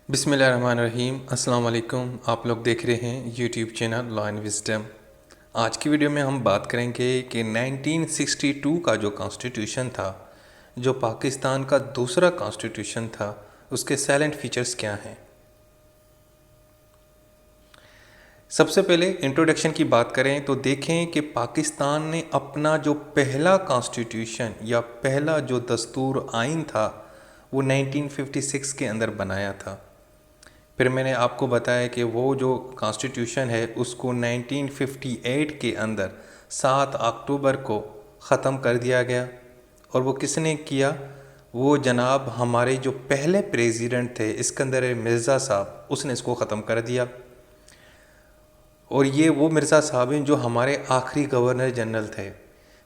बिस्मिल्लाहिर्रहमानिर्रहीम। अस्सलाम वालेकुम। आप लोग देख रहे हैं YouTube channel law and wisdom. आज की वीडियो में हम बात करेंगे कि 1962 का जो कॉन्स्टिट्यूशन था, जो पाकिस्तान का दूसरा कॉन्स्टिट्यूशन था, उसके साइलेंट फीचर्स क्या हैं। सबसे पहले इंट्रोडक्शन की बात करें तो देखें कि पाकिस्तान ने अपना जो पहला कॉन्स्टिट्यूशन या पहला जो दस्तूर आइन था वो 1956 के अंदर बनाया था। फिर मैंने आपको बताया कि वो जो कॉन्स्टिट्यूशन है उसको 1958 के अंदर 7 अक्टूबर को ख़त्म कर दिया गया। और वो किसने किया? वो जनाब हमारे जो पहले प्रेसिडेंट थे इस्कंदर मिर्ज़ा साहब, उसने इसको ख़त्म कर दिया। और ये वो मिर्ज़ा साहब हैं जो हमारे आखिरी गवर्नर जनरल थे।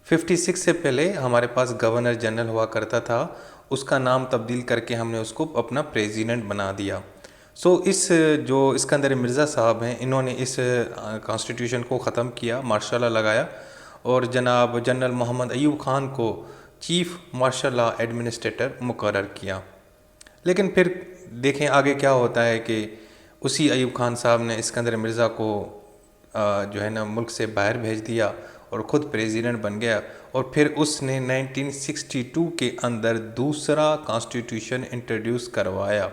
56 से पहले हमारे पास गवर्नर जनरल हुआ करता था, उसका नाम तब्दील करके हमने उसको अपना प्रेसिडेंट बना दिया। इस जो इस्कंदर मिर्ज़ा साहब हैं, इन्होंने इस कॉन्स्टिट्यूशन को ख़त्म किया, मार्शल लॉ लगाया और जनाब जनरल मोहम्मद अयूब ख़ान को चीफ़ मार्शल लॉ एडमिनिस्ट्रेटर मुकर्रर किया। लेकिन फिर देखें आगे क्या होता है कि उसी अयूब ख़ान साहब ने इस्कंदर मिर्ज़ा को जो है ना मुल्क से बाहर भेज दिया और ख़ुद प्रेसिडेंट बन गया। और फिर उसने 1962 के अंदर दूसरा कॉन्स्टिट्यूशन इंट्रोड्यूस करवाया।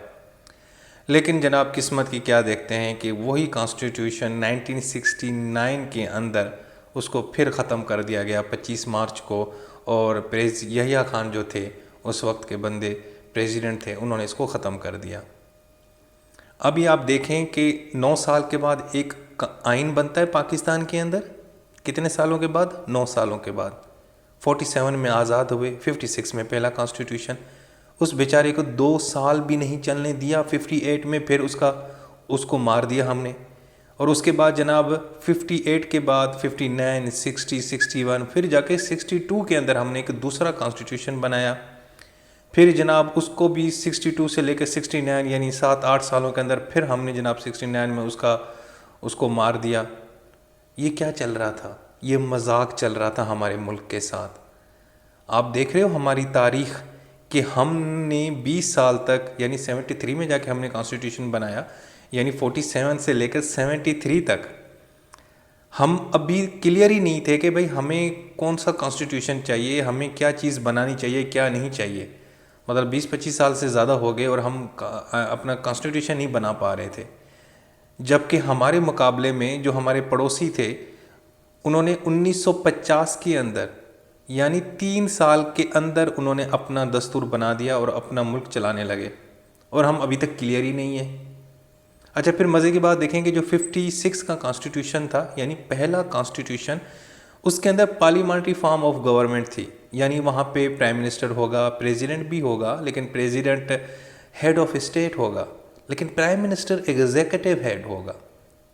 लेकिन जनाब किस्मत की क्या देखते हैं कि वही कॉन्स्टिट्यूशन 1969 के अंदर उसको फिर ख़त्म कर दिया गया 25 मार्च को। और यहिया खान जो थे उस वक्त के बंदे प्रेसिडेंट थे, उन्होंने इसको ख़त्म कर दिया। अभी आप देखें कि 9 साल के बाद एक आइन बनता है पाकिस्तान के अंदर। कितने सालों के बाद? 9 सालों के बाद। 47 में आज़ाद हुए, 56 में पहला कॉन्स्टिट्यूशन। उस बेचारे को 2 साल भी नहीं चलने दिया। 58 में फिर उसको मार दिया हमने। और उसके बाद जनाब 58 के बाद 59, 60, 61 फिर जाके 62 के अंदर हमने एक दूसरा कॉन्स्टिट्यूशन बनाया। फिर जनाब उसको भी 62 से लेकर 69 यानी 7-8 सालों के अंदर फिर हमने जनाब 69 में उसको मार दिया। ये क्या चल रहा था? ये मजाक चल रहा था हमारे मुल्क के साथ। आप देख रहे हो हमारी तारीख़ कि हमने 20 साल तक यानी 73 में जाके हमने कॉन्स्टिट्यूशन बनाया, यानी 47 से लेकर 73 तक हम अभी क्लियर ही नहीं थे कि भाई हमें कौन सा कॉन्स्टिट्यूशन चाहिए, हमें क्या चीज़ बनानी चाहिए, क्या नहीं चाहिए। मतलब 20-25 साल से ज़्यादा हो गए और हम अपना कॉन्स्टिट्यूशन नहीं बना पा रहे थे। जबकि हमारे मुकाबले में जो हमारे पड़ोसी थे उन्होंने 1950 के अंदर यानी 3 साल के अंदर उन्होंने अपना दस्तूर बना दिया और अपना मुल्क चलाने लगे, और हम अभी तक क्लियर ही नहीं है। अच्छा, फिर मज़े की बात देखेंगे जो 56 का कॉन्स्टिट्यूशन था यानी पहला कॉन्स्टिट्यूशन, उसके अंदर पार्लियामेंट्री फॉर्म ऑफ गवर्नमेंट थी। यानी वहाँ पे प्राइम मिनिस्टर होगा, प्रेसिडेंट भी होगा, लेकिन प्रेसिडेंट हेड ऑफ स्टेट होगा, लेकिन प्राइम मिनिस्टर एग्जीक्यूटिव हेड होगा।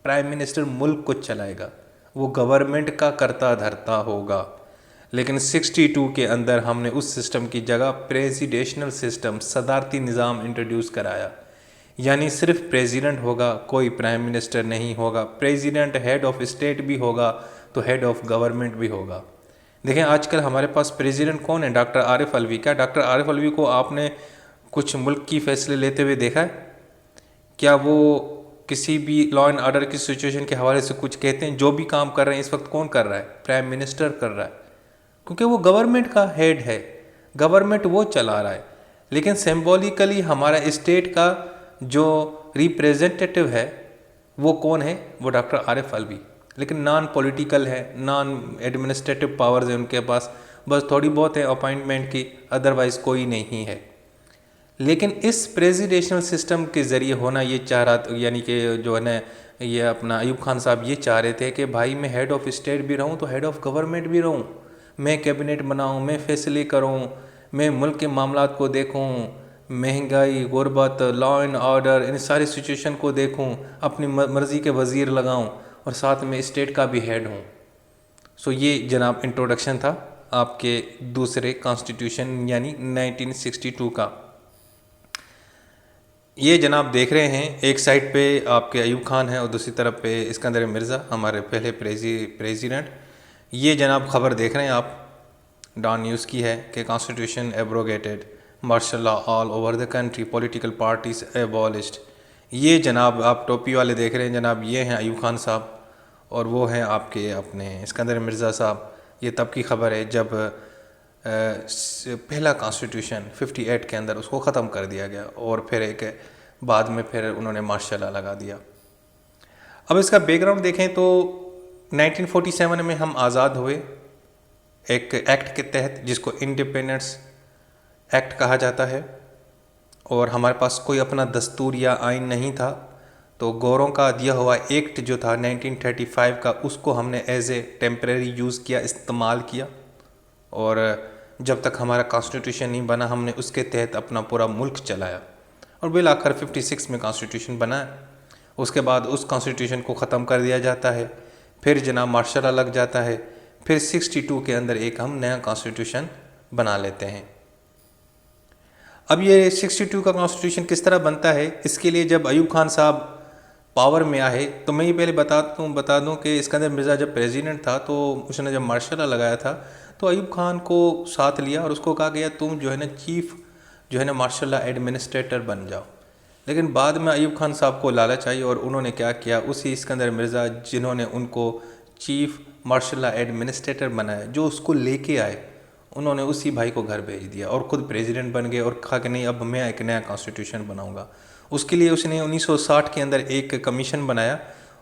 प्राइम मिनिस्टर मुल्क को चलाएगा, वो गवर्नमेंट का करता धरता होगा। लेकिन 62 के अंदर हमने उस सिस्टम की जगह प्रेसिडेंशियल सिस्टम, सदारती निज़ाम इंट्रोड्यूस कराया। यानी सिर्फ प्रेसिडेंट होगा, कोई प्राइम मिनिस्टर नहीं होगा। प्रेसिडेंट हेड ऑफ स्टेट भी होगा तो हेड ऑफ गवर्नमेंट भी होगा। देखें आजकल हमारे पास प्रेसिडेंट कौन है? डॉक्टर आरिफ अलवी। क्या डॉक्टर आरिफ अलवी को आपने कुछ मुल्क की फैसले लेते हुए देखा है? क्या वो किसी भी लॉ एंड ऑर्डर की सिचुएशन के हवाले से कुछ कहते हैं? जो भी काम कर रहे हैं इस वक्त कौन कर रहा है? प्राइम मिनिस्टर कर रहा है, क्योंकि वो गवर्नमेंट का हेड है, गवर्नमेंट वो चला रहा है। लेकिन सिंबॉलिकली हमारा स्टेट का जो रिप्रेजेंटेटिव है वो कौन है? वो डॉक्टर आरिफ अलवी। लेकिन नॉन पॉलिटिकल है, नॉन एडमिनिस्ट्रेटिव पावर्स है उनके पास, बस थोड़ी बहुत है अपॉइंटमेंट की, अदरवाइज़ कोई नहीं है। लेकिन इस प्रेसिडेंशियल सिस्टम के ज़रिए होना ये चाह रहा, यानी कि जो है ना ये अपना अयूब खान साहब ये चाह रहे थे कि भाई मैं हेड ऑफ स्टेट भी रहूं तो हेड ऑफ गवर्नमेंट भी रहूं, मैं कैबिनेट बनाऊं, मैं फैसले करूं, मैं मुल्क के मामलात को देखूं, महंगाई, गुर्बत, लॉ एंड ऑर्डर, इन सारी सिचुएशन को देखूं, अपनी मर्ज़ी के वज़ीर लगाऊं और साथ में स्टेट का भी हेड हूं। ये जनाब इंट्रोडक्शन था आपके दूसरे कॉन्स्टिट्यूशन यानी 1962 का। ये जनाब देख रहे हैं एक साइड पे आपके अयूब खान है और दूसरी तरफ पे इस्कंदर मिर्ज़ा, हमारे पहले प्रेसिडेंट। ये जनाब ख़बर देख रहे हैं आप, डॉन न्यूज़ की है कि constitution abrogated, martial law all over the country, political parties abolished. ये जनाब आप टोपी वाले देख रहे हैं जनाब, ये हैं अयूब खान साहब और वो हैं आपके अपने सिकंदर मिर्ज़ा साहब। ये तब की ख़बर है जब पहला कॉन्स्टिट्यूशन 58 के अंदर उसको ख़त्म कर दिया गया और फिर एक बाद में फिर उन्होंने मार्शल लॉ लगा दिया। अब इसका बैकग्राउंड देखें तो 1947 में हम आज़ाद हुए एक एक्ट के तहत जिसको इंडिपेंडेंस एक्ट कहा जाता है, और हमारे पास कोई अपना दस्तूर या आइन नहीं था। तो गौरों का दिया हुआ एक्ट जो था 1935 का, उसको हमने एज ए टेम्परेरी यूज़ किया, इस्तेमाल किया, और जब तक हमारा कॉन्स्टिट्यूशन नहीं बना हमने उसके तहत अपना पूरा मुल्क चलाया, और बिल आखिर 56 में कॉन्स्टिट्यूशन बना है। उसके बाद उस कॉन्स्टिट्यूशन को ख़त्म कर दिया जाता है, फिर जनाब मार्शल लॉ लग जाता है, फिर 62 के अंदर एक हम नया कॉन्स्टिट्यूशन बना लेते हैं। अब ये 62 का कॉन्स्टिट्यूशन किस तरह बनता है, इसके लिए जब अयूब खान साहब पावर में आए तो मैं ये पहले बता दूं कि सिकंदर मिर्ज़ा जब प्रेसिडेंट था तो उसने जब मार्शल लॉ लगाया था तो अयूब खान को साथ लिया और उसको कहा गया तुम जो है ना चीफ जो है ना मार्शल लॉ एडमिनिस्ट्रेटर बन जाओ। लेकिन बाद में अयूब खान साहब को लालच आई और उन्होंने क्या किया, उसी सिकंदर मिर्ज़ा जिन्होंने उनको चीफ मार्शल लॉ एडमिनिस्ट्रेटर बनाया, जो उसको लेके आए, उन्होंने उसी भाई को घर भेज दिया और ख़ुद प्रेसिडेंट बन गए और कहा कि नहीं अब मैं एक नया कॉन्स्टिट्यूशन बनाऊंगा। उसके लिए उसने 1960 के अंदर एक कमीशन बनाया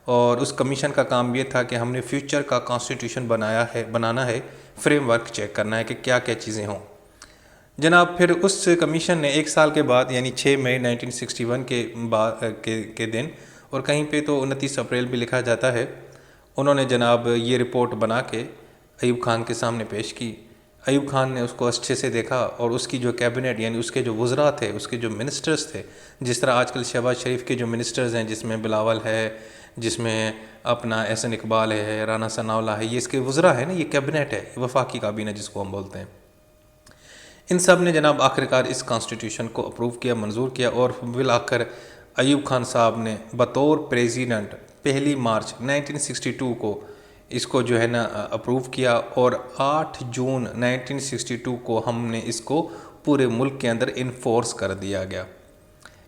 और उस कमीशन का काम ये था कि हमने फ्यूचर का कॉन्स्टिट्यूशन बनाना है, फ्रेमवर्क चेक करना है कि क्या क्या चीज़ें हों। जनाब फिर उस कमीशन ने एक साल के बाद यानी 6 मई 1961 के दिन, और कहीं पे तो 29 अप्रैल भी लिखा जाता है, उन्होंने जनाब ये रिपोर्ट बना के अयूब खान के सामने पेश की। अयूब खान ने उसको अच्छे से देखा और उसकी जो कैबिनेट यानी उसके जो वज़रा थे, उसके जो मिनिस्टर्स थे, जिस तरह आजकल शहबाज शरीफ के जो मिनिस्टर्स हैं जिसमें बिलावल है, जिसमें अपना एहसन इकबाल है, राना सनाउल्लाह है, ये इसके वज़रा है ना, ये कैबिनेट है, वफाकी काबीना जिसको हम बोलते हैं। इन सब ने जनाब आखिरकार इस कॉन्स्टिट्यूशन को अप्रूव किया, मंजूर किया, और बिल आखिर अयूब खान साहब ने बतौर प्रेसिडेंट 1 मार्च 1962 को इसको जो है ना अप्रूव किया, और 8 जून 1962 को हमने इसको पूरे मुल्क के अंदर इन्फोर्स कर दिया गया।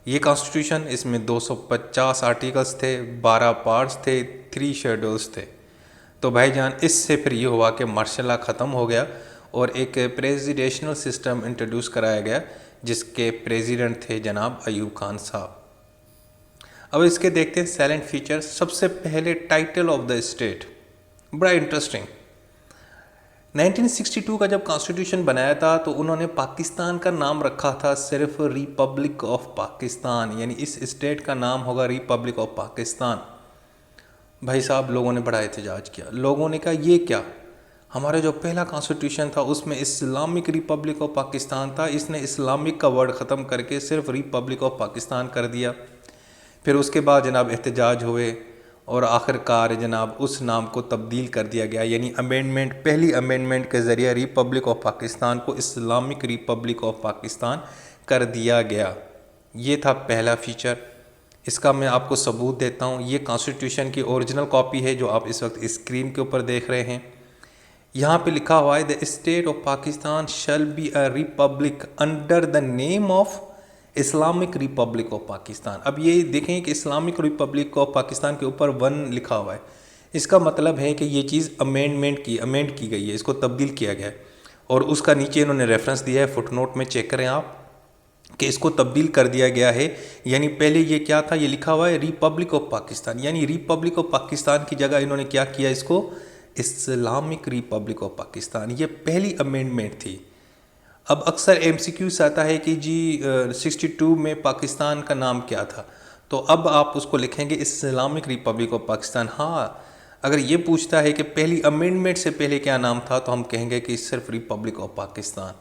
ये कॉन्स्टिट्यूशन, इसमें 250 आर्टिकल्स थे, 12 पार्ट्स थे, 3 शेड्यूल्स थे। तो भाईजान इससे फिर ये हुआ कि मार्शल लॉ ख़त्म हो गया और एक प्रेसिडेंशियल सिस्टम इंट्रोड्यूस कराया गया जिसके प्रेसिडेंट थे जनाब अयूब खान साहब। अब इसके देखते हैं साइलेंट फीचर्स। सबसे पहले टाइटल ऑफ द स्टेट, बड़ा इंटरेस्टिंग। 1962 का जब कॉन्स्टिट्यूशन बनाया था तो उन्होंने पाकिस्तान का नाम रखा था सिर्फ रिपब्लिक ऑफ पाकिस्तान, यानी इस स्टेट का नाम होगा रिपब्लिक ऑफ पाकिस्तान। भाई साहब लोगों ने बड़ा एहतजाज किया, लोगों ने कहा ये क्या, हमारा जो पहला कॉन्स्टिट्यूशन था उसमें इस्लामिक रिपब्लिक ऑफ पाकिस्तान था, इसने इस्लामिक का वर्ड ख़त्म करके सिर्फ रिपब्लिक ऑफ पाकिस्तान कर दिया। फिर उसके बाद जनाब एहतजाज हुए और आखिरकार जनाब उस नाम को तब्दील कर दिया गया, यानी अमेंडमेंट, पहली अमेंडमेंट के ज़रिए रिपब्लिक ऑफ पाकिस्तान को इस्लामिक रिपब्लिक ऑफ पाकिस्तान कर दिया गया। ये था पहला फ़ीचर। इसका मैं आपको सबूत देता हूँ। ये कॉन्स्टिट्यूशन की ओरिजिनल कॉपी है जो आप इस वक्त स्क्रीन के ऊपर देख रहे हैं। यहाँ पे लिखा हुआ है the state of Pakistan shall be a republic under the name of Islamic Republic of Pakistan. अब ये देखें कि इस्लामिक रिपब्लिक ऑफ पाकिस्तान के ऊपर 1 लिखा हुआ है, इसका मतलब है कि ये चीज़ अमेंड की गई है, इसको तब्दील किया गया है। और उसका नीचे इन्होंने रेफरेंस दिया है, फुटनोट में चेक करें आप कि इसको तब्दील कर दिया गया है। यानी पहले ये क्या था, ये लिखा हुआ है रिपब्लिक ऑफ पाकिस्तान, यानी रिपब्लिक ऑफ पाकिस्तान की जगह इन्होंने क्या किया, इसको इस्लामिक रिपब्लिक ऑफ पाकिस्तान। ये पहली अमेंडमेंट थी। अब अक्सर MCQ से आता है कि जी 62 में पाकिस्तान का नाम क्या था, तो अब आप उसको लिखेंगे इस्लामिक रिपब्लिक ऑफ पाकिस्तान। हाँ, अगर ये पूछता है कि पहली अमेंडमेंट से पहले क्या नाम था, तो हम कहेंगे कि सिर्फ रिपब्लिक ऑफ पाकिस्तान।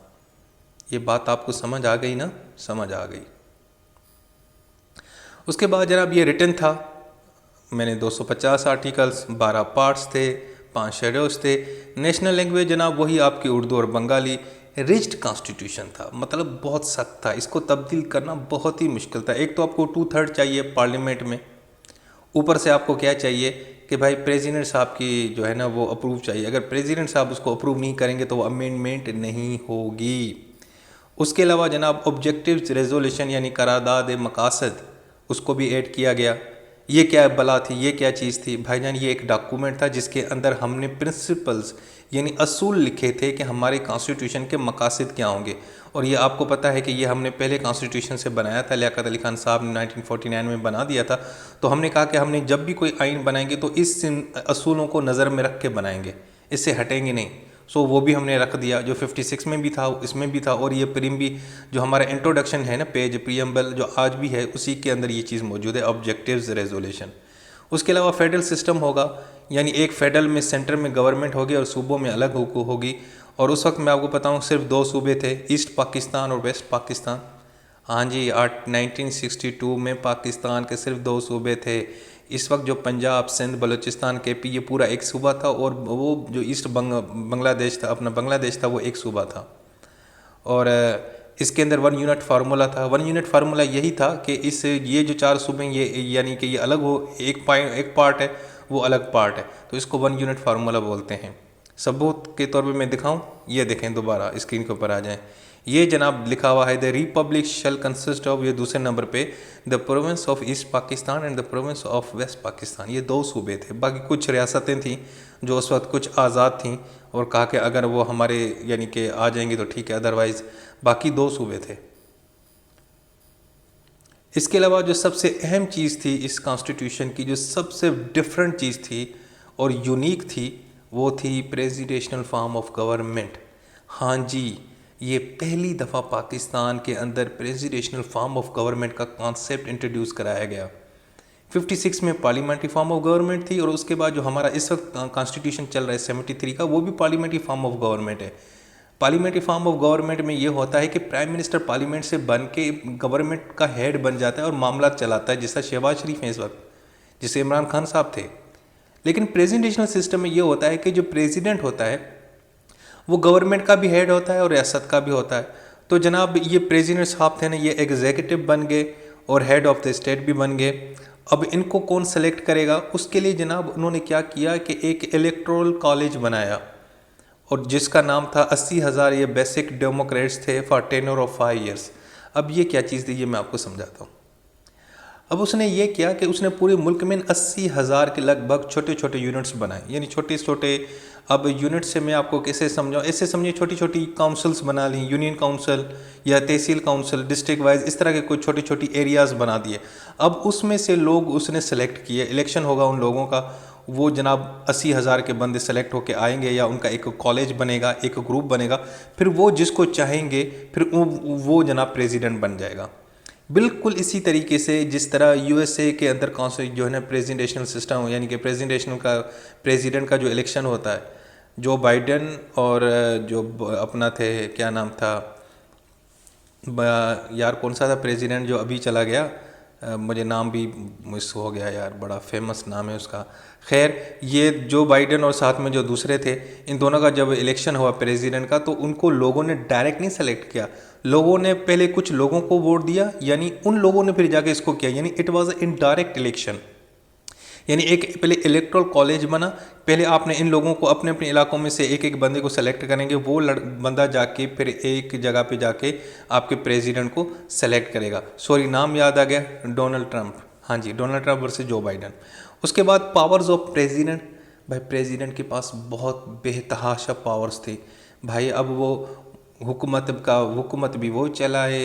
ये बात आपको समझ आ गई ना? समझ आ गई। उसके बाद जनाब ये रिटन था, मैंने 250 आर्टिकल्स, 12 पार्ट्स थे, 5 शेड्यूल्स थे। नेशनल लैंग्वेज जनाब वही आपकी उर्दू और बंगाली। रिज्ड कॉन्स्टिट्यूशन था, मतलब बहुत सख्त था, इसको तब्दील करना बहुत ही मुश्किल था। एक तो आपको 2/3 चाहिए पार्लियामेंट में, ऊपर से आपको क्या चाहिए कि भाई प्रेसिडेंट साहब की जो है ना वो अप्रूव चाहिए। अगर प्रेसिडेंट साहब उसको अप्रूव नहीं करेंगे तो वो अमेंडमेंट नहीं होगी। उसके अलावा जनाब ऑब्जेक्टिव्स रेजोल्यूशन यानी करारदाद मकासद, उसको भी ऐड किया गया। ये क्या बला थी, ये क्या चीज़ थी भाईजान? ये एक डॉक्यूमेंट था जिसके अंदर हमने प्रिंसिपल्स यानी असूल लिखे थे कि हमारे कॉन्स्टिट्यूशन के मकासद क्या होंगे। और ये आपको पता है कि ये हमने पहले कॉन्स्टिट्यूशन से बनाया था, लियाकत अली खान साहब ने 1949 में बना दिया था। तो हमने कहा कि हमने जब भी कोई आइन बनाएंगे तो इस असूलों को नज़र में रख के बनाएंगे, इससे हटेंगे नहीं। सो वो भी हमने रख दिया, जो 56 में भी था इसमें भी था। और ये प्रीम भी जो हमारा इंट्रोडक्शन है ना, पेज प्रीएम्बल जो आज भी है, उसी के अंदर ये चीज़ मौजूद है, ऑब्जेक्टिव्स रेजोल्यूशन। उसके अलावा फेडरल सिस्टम होगा, यानी एक फेडरल में सेंटर में गवर्नमेंट होगी और सूबों में अलग होगी। और उस वक्त मैं आपको बताऊं सिर्फ 2 सूबे थे, ईस्ट पाकिस्तान और वेस्ट पाकिस्तान। हाँ जी, 1962 में पाकिस्तान के सिर्फ 2 सूबे थे। इस वक्त जो पंजाब, सिंध, बलूचिस्तान, केपी, ये पूरा एक सूबा था। और वो जो ईस्ट बांग्लादेश था, अपना बांग्लादेश था, वो एक सूबा था। और इसके अंदर 1 यूनिट फार्मूला था। 1 यूनिट फार्मूला यही था कि ये जो 4 सूबे ये यानी कि ये अलग हो, एक पार्ट है वो अलग पार्ट है, तो इसको 1 यूनिट फार्मूला बोलते हैं। सबूत के तौर पे मैं दिखाऊं, ये देखें, दोबारा स्क्रीन के ऊपर आ जाएं। ये जनाब लिखा हुआ है the republic shall consist of, ये दूसरे नंबर पे, the province of East Pakistan and the province of West Pakistan. ये 2 सूबे थे। बाकी कुछ रियासतें थीं जो उस वक्त कुछ आज़ाद थीं और कहा कि अगर वो हमारे यानी कि आ जाएंगी तो ठीक है, अदरवाइज़ बाकी 2 सूबे थे। इसके अलावा जो सबसे अहम चीज़ थी इस कॉन्स्टिट्यूशन की, जो सबसे डिफरेंट चीज़ थी और यूनिक थी, वो थी प्रेसिडेंशियल फॉर्म ऑफ गवर्नमेंट। हाँ जी, ये पहली दफ़ा पाकिस्तान के अंदर प्रेसिडेंशियल फॉर्म ऑफ गवर्नमेंट का कॉन्सेप्ट इंट्रोड्यूस कराया गया। 56 में पार्लियामेंट्री फॉर्म ऑफ गवर्नमेंट थी, और उसके बाद जो हमारा इस वक्त कॉन्स्टिट्यूशन चल रहा है 73 का, वो भी पार्लियामेंट्री फॉर्म ऑफ गवर्नमेंट है। पार्लियामेंट्री फॉर्म ऑफ गवर्नमेंट में ये होता है कि प्राइम मिनिस्टर पार्लियामेंट से बन के गवर्नमेंट का हेड बन जाता है और मामला चलाता है, जैसा शहबाज शरीफ हैं इस वक्त, जिससे इमरान खान साहब थे। लेकिन प्रेसिडेंशियल सिस्टम में ये होता है कि जो प्रेसिडेंट होता है वो गवर्नमेंट का भी हेड होता है और रियासत का भी होता है। तो जनाब ये प्रेसिडेंट साहब थे ना, ये एग्जीक्यूटिव बन गए और हेड ऑफ द स्टेट भी बन गए। अब इनको कौन सेलेक्ट करेगा? उसके लिए जनाब उन्होंने क्या किया कि एक इलेक्टोरल कॉलेज बनाया, और जिसका नाम था 80,000 ये बेसिक डेमोक्रेट्स थे फॉर टेन्योर ऑफ 5 ईयर्स। अब ये क्या चीज़ थी, ये मैं आपको समझाता हूँ। अब उसने ये किया कि उसने पूरे मुल्क में 80,000 के लगभग छोटे छोटे यूनिट्स बनाए, यानी छोटे छोटे। अब यूनिट से मैं आपको कैसे समझाऊँ, ऐसे समझिए छोटी छोटी काउंसिल्स बना ली, यूनियन काउंसिल या तहसील काउंसिल, डिस्ट्रिक्ट वाइज, इस तरह के कोई छोटी छोटी एरियाज़ बना दिए। अब उसमें से लोग उसने सेलेक्ट किए, इलेक्शन होगा उन लोगों का, वो जनाब 80,000 के बंदे सेलेक्ट होके आएंगे, या उनका एक कॉलेज बनेगा, एक ग्रुप बनेगा, फिर वो जिसको चाहेंगे फिर वो जनाब प्रेसिडेंट बन जाएगा। बिल्कुल इसी तरीके से जिस तरह यूएसए के अंदर जो है ना प्रेसिडेंशियल सिस्टम, यानी कि प्रेसिडेंट का जो इलेक्शन होता है, जो बाइडेन और जो अपना थे, क्या नाम था यार, कौन सा था प्रेसिडेंट जो अभी चला गया, मुझे नाम भी मिस हो गया यार, बड़ा फेमस नाम है उसका। खैर, ये जो बाइडेन और साथ में जो दूसरे थे, इन दोनों का जब इलेक्शन हुआ प्रेसिडेंट का, तो उनको लोगों ने डायरेक्ट नहीं सेलेक्ट किया। लोगों ने पहले कुछ लोगों को वोट दिया, यानी उन लोगों ने फिर जाके इसको किया, यानी इट वाज इनडायरेक्ट इलेक्शन। यानी एक पहले इलेक्टोरल कॉलेज बना, पहले आपने इन लोगों को अपने अपने इलाकों में से एक एक बंदे को सेलेक्ट करेंगे, वो बंदा जाके फिर एक जगह पे जाके आपके प्रेसिडेंट को सेलेक्ट करेगा। सॉरी, नाम याद आ गया, डोनाल्ड ट्रंप। हाँ जी, Donald Trump versus Joe Biden. उसके बाद पावर्स ऑफ प्रेसिडेंट, भाई प्रेसिडेंट के पास बहुत बेतहाशा पावर्स थी भाई। अब वो हुकूमत भी वो चलाए,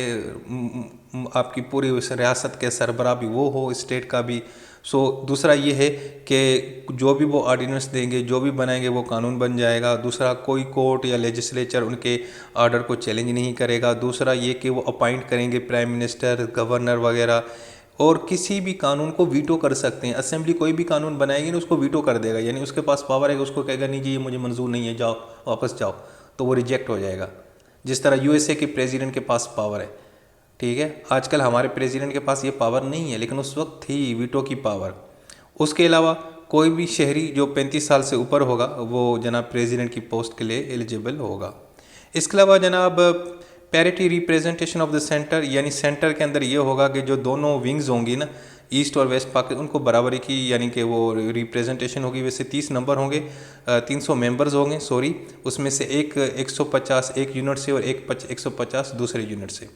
आपकी पूरी उस रियासत के सरबराह भी वो हो, स्टेट का भी। सो दूसरा ये है कि जो भी वो ऑर्डिनेंस देंगे, जो भी बनाएंगे, वो कानून बन जाएगा। दूसरा, कोई कोर्ट या लेजिस्लेचर उनके ऑर्डर को चैलेंज नहीं करेगा। दूसरा ये कि वो अपॉइंट करेंगे प्राइम मिनिस्टर, गवर्नर वगैरह, और किसी भी कानून को वीटो कर सकते हैं। असेंबली कोई भी कानून बनाएगी ना, उसको वीटो कर देगा, यानी उसके पास पावर है कि उसको कहेगा नहीं जी ये मुझे मंजूर नहीं है, जाओ वापस जाओ, तो वो रिजेक्ट हो जाएगा। जिस तरह यूएसए के प्रेसिडेंट के पास पावर है, ठीक है। आजकल हमारे प्रेसिडेंट के पास ये पावर नहीं है, लेकिन उस वक्त थी वीटो की पावर। उसके अलावा कोई भी शहरी जो 35 साल से ऊपर होगा, वो जनाब प्रेसिडेंट की पोस्ट के लिए एलिजिबल होगा। इसके अलावा जनाब parity representation of the centre, यानी सेंटर के अंदर ये होगा कि जो दोनों विंग्स होंगी ना, ईस्ट और वेस्ट पाकिस्तान, उनको बराबरी की यानी कि वो रिप्रेजेंटेशन होगी। वैसे 30 नंबर होंगे, 300 मेंबर्स होंगे, सॉरी, उसमें से 150 एक यूनिट से और 150 दूसरे यूनिट से।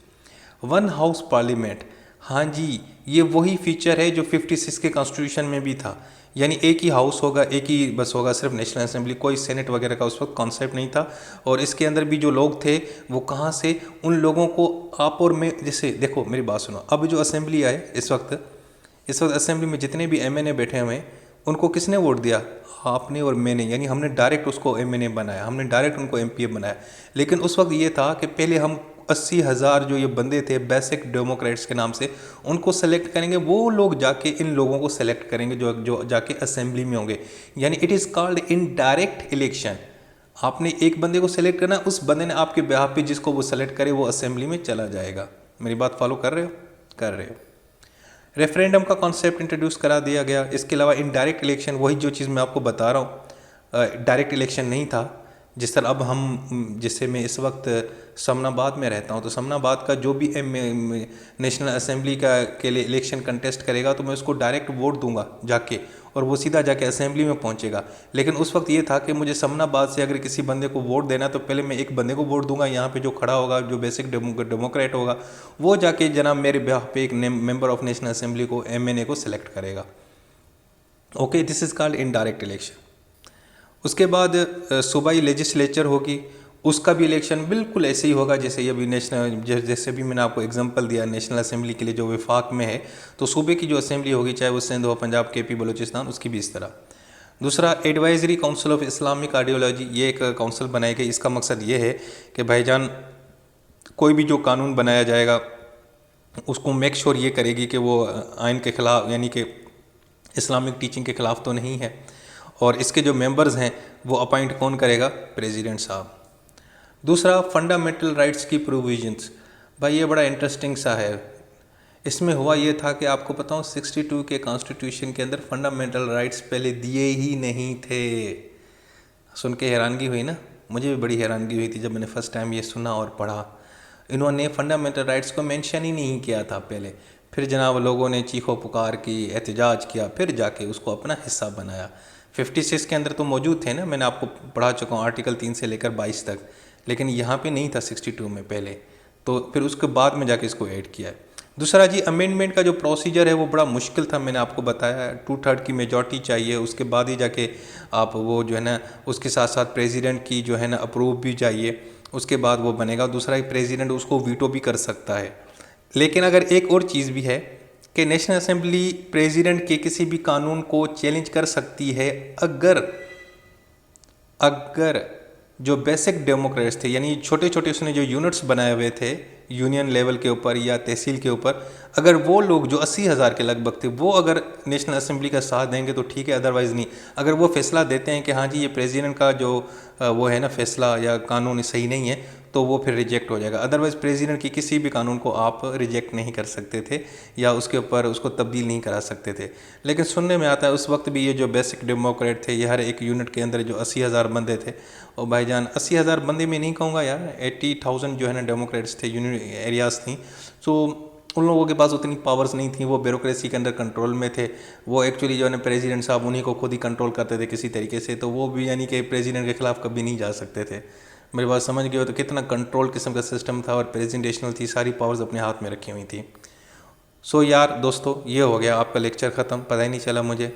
1 हाउस पार्लियामेंट, हाँ जी, ये वही फीचर है जो 56 के कॉन्स्टिट्यूशन में भी था। यानी एक ही हाउस होगा, एक ही बस होगा, सिर्फ नेशनल असेंबली, कोई सेनेट वगैरह का उस वक्त कॉन्सेप्ट नहीं था। और इसके अंदर भी जो लोग थे वो कहाँ से, उन लोगों को आप और मैं, जैसे देखो मेरी बात सुनो, अब जो असेंबली आए इस वक्त असेंबली में जितने भी एमएनए बैठे हुए हैं, उनको किसने वोट दिया? आपने और मैंने, यानी हमने डायरेक्ट उसको एमएनए बनाया, हमने डायरेक्ट उनको एमपीए बनाया। लेकिन उस वक्त ये था कि पहले हम 80,000 जो ये बंदे थे बेसिक डेमोक्रेट्स के नाम से, उनको सेलेक्ट करेंगे, वो लोग जाके इन लोगों को सेलेक्ट करेंगे जो जो जाके असेंबली में होंगे। यानी it is called indirect election. आपने एक बंदे को सेलेक्ट करना, उस बंदे ने आपके बिहाफ पे जिसको वो सेलेक्ट करे वो असेंबली में चला जाएगा। मेरी बात फॉलो कर रहे हो? कर रहे हो। रेफरेंडम का कॉन्सेप्ट इंट्रोड्यूस करा दिया गया। इसके अलावा इनडायरेक्ट इलेक्शन, वही जो चीज़ मैं आपको बता रहा हूँ, डायरेक्ट इलेक्शन नहीं था। जिस तरह अब हम, जैसे मैं इस वक्त समनाबाद में रहता हूँ, तो समनाबाद का जो भी नेशनल असेंबली का के लिए इलेक्शन कंटेस्ट करेगा तो मैं उसको डायरेक्ट वोट दूंगा जाके, और वो सीधा जाके असेंबली में पहुंचेगा। लेकिन उस वक्त ये था कि मुझे समनाबाद से अगर किसी बंदे को वोट देना तो पहले मैं एक बंदे को वोट दूंगा, यहाँ पे जो खड़ा होगा, जो बेसिक डेमोक्रेट होगा, वो जाके जनाब मेरे बिहाफ पे एक मेंबर ऑफ नेशनल असेंबली को, एमएनए को सिलेक्ट करेगा। Okay, this is called indirect election. उसके बाद सूबाई लेजिस्लेचर होगी, उसका भी इलेक्शन बिल्कुल ऐसे ही होगा जैसे ये भी नेशनल, जैसे भी मैंने आपको एग्जांपल दिया नेशनल असेंबली के लिए जो विफाक में है, तो सूबे की जो असेंबली होगी, चाहे वो सिंध हो, पंजाब, केपी, बलूचिस्तान, उसकी भी इस तरह। दूसरा, advisory council of Islamic ideology, ये एक काउंसिल बनाई गई। इसका मकसद ये है कि भाईजान कोई भी जो कानून बनाया जाएगा उसको मेक श्योर ये करेगी कि वो आइन के ख़िलाफ़, यानी कि इस्लामिक टीचिंग के ख़िलाफ़ तो नहीं है। और इसके जो मेंबर्स हैं वो अपॉइंट कौन करेगा? प्रेसिडेंट साहब। दूसरा, फंडामेंटल राइट्स की प्रोविजंस। भाई ये बड़ा इंटरेस्टिंग सा है। इसमें हुआ ये था कि आपको पता हो 62 के कॉन्स्टिट्यूशन के अंदर फंडामेंटल राइट्स पहले दिए ही नहीं थे। सुन के हैरानगी हुई ना? मुझे भी बड़ी हैरानगी हुई थी जब मैंने फर्स्ट टाइम ये सुना और पढ़ा। इन्होंने फंडामेंटल राइट्स को मेंशन ही नहीं किया था पहले। फिर जनाब लोगों ने चीखो पुकार की, एहतजाज किया, फिर जाके उसको अपना हिस्सा बनाया। 56 के अंदर तो मौजूद थे ना, मैंने आपको पढ़ा चुका हूँ आर्टिकल 3 से लेकर 22 तक, लेकिन यहाँ पे नहीं था 62 में पहले, तो फिर उसके बाद में जाके इसको ऐड किया है। दूसरा जी, अमेंडमेंट का जो प्रोसीजर है वो बड़ा मुश्किल था, मैंने आपको बताया 2/3 की मेजॉरिटी चाहिए, उसके बाद ही जाके आप वो जो है ना, उसके साथ साथ प्रेसिडेंट की जो है ना अप्रूव भी चाहिए, उसके बाद वो बनेगा। दूसरा, एक प्रेसिडेंट उसको वीटो भी कर सकता है। लेकिन अगर एक और चीज़ भी है कि नेशनल असेंबली प्रेसिडेंट के किसी भी कानून को चैलेंज कर सकती है अगर अगर जो बेसिक डेमोक्रेट्स थे, यानी छोटे छोटे उसने जो यूनिट्स बनाए हुए थे यूनियन लेवल के ऊपर या तहसील के ऊपर, अगर वो लोग जो 80,000 के लगभग थे वो अगर नेशनल असेंबली का साथ देंगे तो ठीक है, अदरवाइज़ नहीं। अगर वो फैसला देते हैं कि हाँ जी ये प्रेसिडेंट का जो वो है ना फैसला या कानून सही नहीं है, तो वो फिर रिजेक्ट हो जाएगा। अदरवाइज़ प्रेसिडेंट की किसी भी कानून को आप रिजेक्ट नहीं कर सकते थे या उसके ऊपर उसको तब्दील नहीं करा सकते थे। लेकिन सुनने में आता है उस वक्त भी ये जो बेसिक डेमोक्रेट थे, ये हर एक यूनिट के अंदर जो 80,000 बंदे थे, और भाईजान 80,000 बंदे में नहीं कहूँगा यार, 80,000 जो है ना डेमोक्रेट्स थे, यूनिट एरियाज़ थी। सो उन लोगों के पास उतनी पावर्स नहीं थी, वो ब्यूरोक्रेसी के अंदर कंट्रोल में थे। वो एक्चुअली जो है ना प्रेसिडेंट साहब उन्हीं को खुद ही कंट्रोल करते थे किसी तरीके से, तो वो भी यानी कि प्रेसिडेंट के खिलाफ कभी नहीं जा सकते थे। मेरी बात समझ गए हो? तो कितना कंट्रोल किस्म का सिस्टम था और प्रेजेंटेशनल थी, सारी पावर्स अपने हाथ में रखी हुई थी। सो यार दोस्तों, ये हो गया आपका लेक्चर ख़त्म, पता ही नहीं चला मुझे,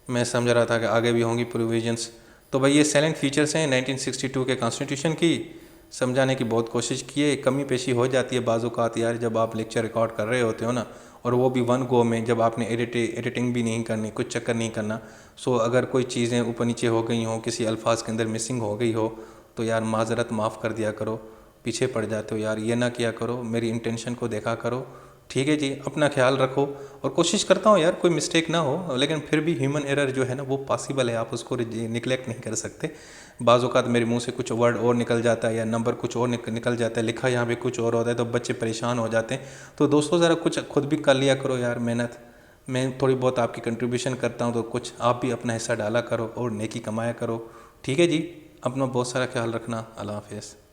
मैं समझ रहा था कि आगे भी होंगी प्रोविजंस। तो भाई ये सैलेंट फीचर्स हैं 1962 के कॉन्स्टिट्यूशन की, समझाने की बहुत कोशिश की है। कमी पेशी हो जाती है बाज़ औक़ात यार, जब आप लेक्चर रिकॉर्ड कर रहे होते हो ना, और वो भी वन गो में, जब आपने एडिटिंग भी नहीं करनी, कुछ चक्कर नहीं करना। सो अगर कोई चीज़ें ऊपर नीचे हो गई हों, किसी अल्फाज के अंदर मिसिंग हो गई हो, तो यार माज़रत माफ़ कर दिया करो, पीछे पड़ जाते हो यार, ये ना किया करो, मेरी इंटेंशन को देखा करो। ठीक है जी, अपना ख्याल रखो, और कोशिश करता हूँ यार कोई मिस्टेक ना हो, लेकिन फिर भी ह्यूमन एरर जो है ना वो पॉसिबल है, आप उसको निगलेक्ट नहीं कर सकते। बाज़ औक़ात मेरे मुंह से कुछ वर्ड और निकल जाता है या नंबर कुछ और निकल जाता है, लिखा यहाँ पे कुछ और होता है, तो बच्चे परेशान हो जाते हैं। तो दोस्तों ज़रा कुछ खुद भी कर लिया करो यार मेहनत, मैं थोड़ी बहुत आपकी कंट्रीब्यूशन करता हूँ, तो कुछ आप भी अपना हिस्सा डाला करो और नेकी कमाया करो। ठीक है जी, अपना बहुत सारा ख्याल रखना। अल्लाह हाफ़िज़।